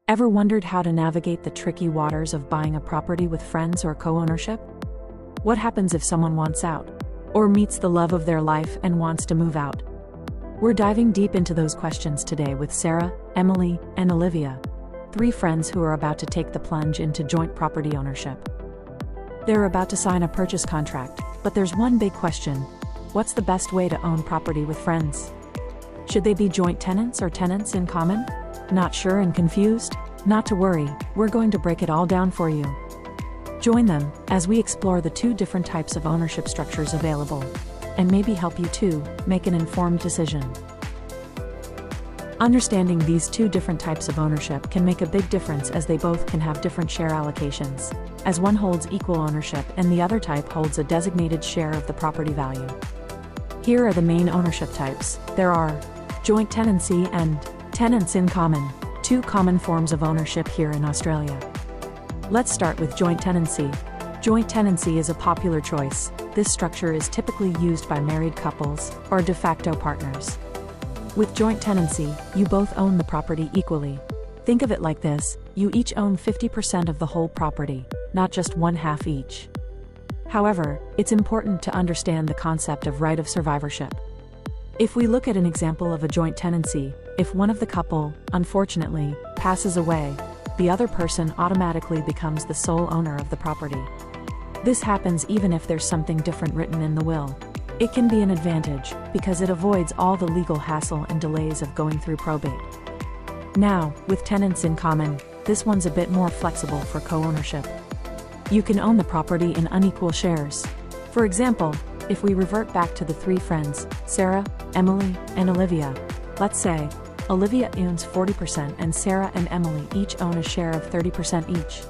Ever wondered how to navigate the tricky waters of buying a property with friends or co-ownership? What happens if someone wants out, or meets the love of their life and wants to move out? We're diving deep into those questions today with Sarah, Emily, and Olivia, three friends who are about to take the plunge into joint property ownership. They're about to sign a purchase contract, but there's one big question: what's the best way to own property with friends? Should they be joint tenants or tenants in common? Not sure and confused? Not to worry, we're going to break it all down for you. Join them as we explore the two different types of ownership structures available, and maybe help you too make an informed decision. Understanding these two different types of ownership can make a big difference, as they both can have different share allocations, as one holds equal ownership and the other type holds a designated share of the property value. Here are the main ownership types. There are joint tenancy and tenants in common, two common forms of ownership here in Australia. Let's start with joint tenancy. Joint tenancy is a popular choice. This structure is typically used by married couples or de facto partners. With joint tenancy, you both own the property equally. Think of it like this: you each own 50% of the whole property, not just one half each. However, it's important to understand the concept of right of survivorship. If we look at an example of a joint tenancy, if one of the couple, unfortunately, passes away, the other person automatically becomes the sole owner of the property. This happens even if there's something different written in the will. It can be an advantage, because it avoids all the legal hassle and delays of going through probate. Now, with tenants in common, this one's a bit more flexible for co-ownership. You can own the property in unequal shares. For example, if we revert back to the three friends, Sarah, Emily, and Olivia, let's say Olivia owns 40% and Sarah and Emily each own a share of 30% each.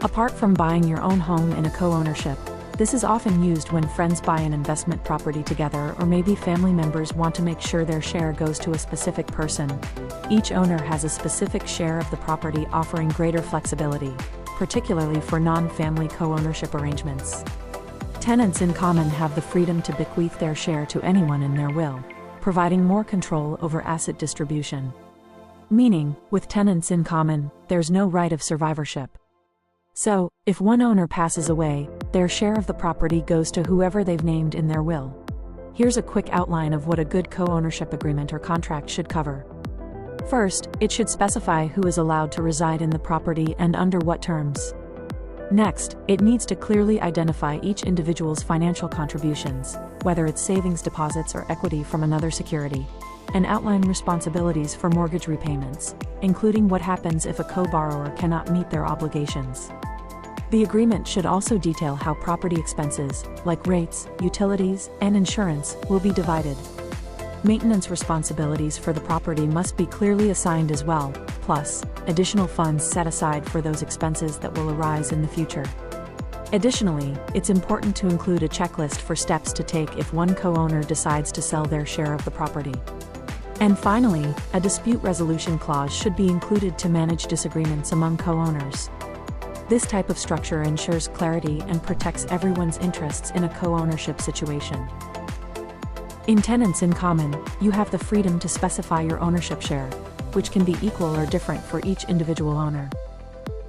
Apart from buying your own home in a co-ownership, this is often used when friends buy an investment property together, or maybe family members want to make sure their share goes to a specific person. Each owner has a specific share of the property, offering greater flexibility, particularly for non-family co-ownership arrangements. Tenants in common have the freedom to bequeath their share to anyone in their will, providing more control over asset distribution. Meaning, with tenants in common, there's no right of survivorship. So, if one owner passes away, their share of the property goes to whoever they've named in their will. Here's a quick outline of what a good co-ownership agreement or contract should cover. First, it should specify who is allowed to reside in the property and under what terms. Next, it needs to clearly identify each individual's financial contributions, whether it's savings deposits or equity from another security, and outline responsibilities for mortgage repayments, including what happens if a co-borrower cannot meet their obligations. The agreement should also detail how property expenses, like rates, utilities, and insurance, will be divided. Maintenance responsibilities for the property must be clearly assigned as well, plus additional funds set aside for those expenses that will arise in the future. Additionally, it's important to include a checklist for steps to take if one co-owner decides to sell their share of the property. And finally, a dispute resolution clause should be included to manage disagreements among co-owners. This type of structure ensures clarity and protects everyone's interests in a co-ownership situation. In tenants in common, you have the freedom to specify your ownership share, which can be equal or different for each individual owner.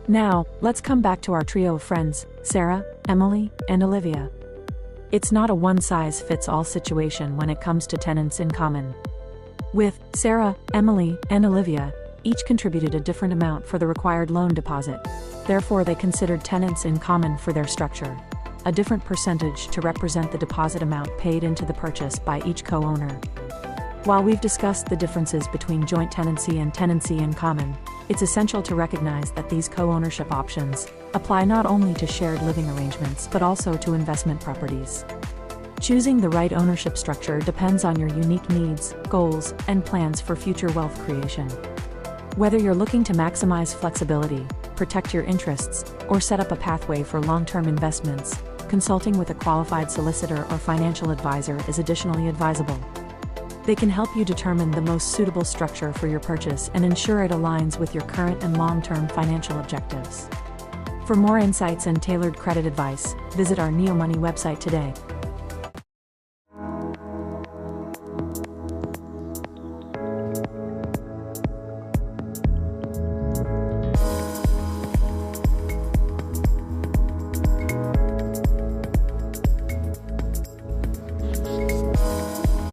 Now, let's come back to our trio of friends, Sarah, Emily, and Olivia. It's not a one-size-fits-all situation when it comes to tenants in common. With Sarah, Emily, and Olivia, each contributed a different amount for the required loan deposit. Therefore, they considered tenants in common for their structure, a different percentage to represent the deposit amount paid into the purchase by each co-owner. While we've discussed the differences between joint tenancy and tenancy in common, it's essential to recognize that these co-ownership options apply not only to shared living arrangements but also to investment properties. Choosing the right ownership structure depends on your unique needs, goals, and plans for future wealth creation. Whether you're looking to maximize flexibility, protect your interests, or set up a pathway for long-term investments, consulting with a qualified solicitor or financial advisor is additionally advisable. They can help you determine the most suitable structure for your purchase and ensure it aligns with your current and long-term financial objectives. For more insights and tailored credit advice, visit our NeoMoney website today.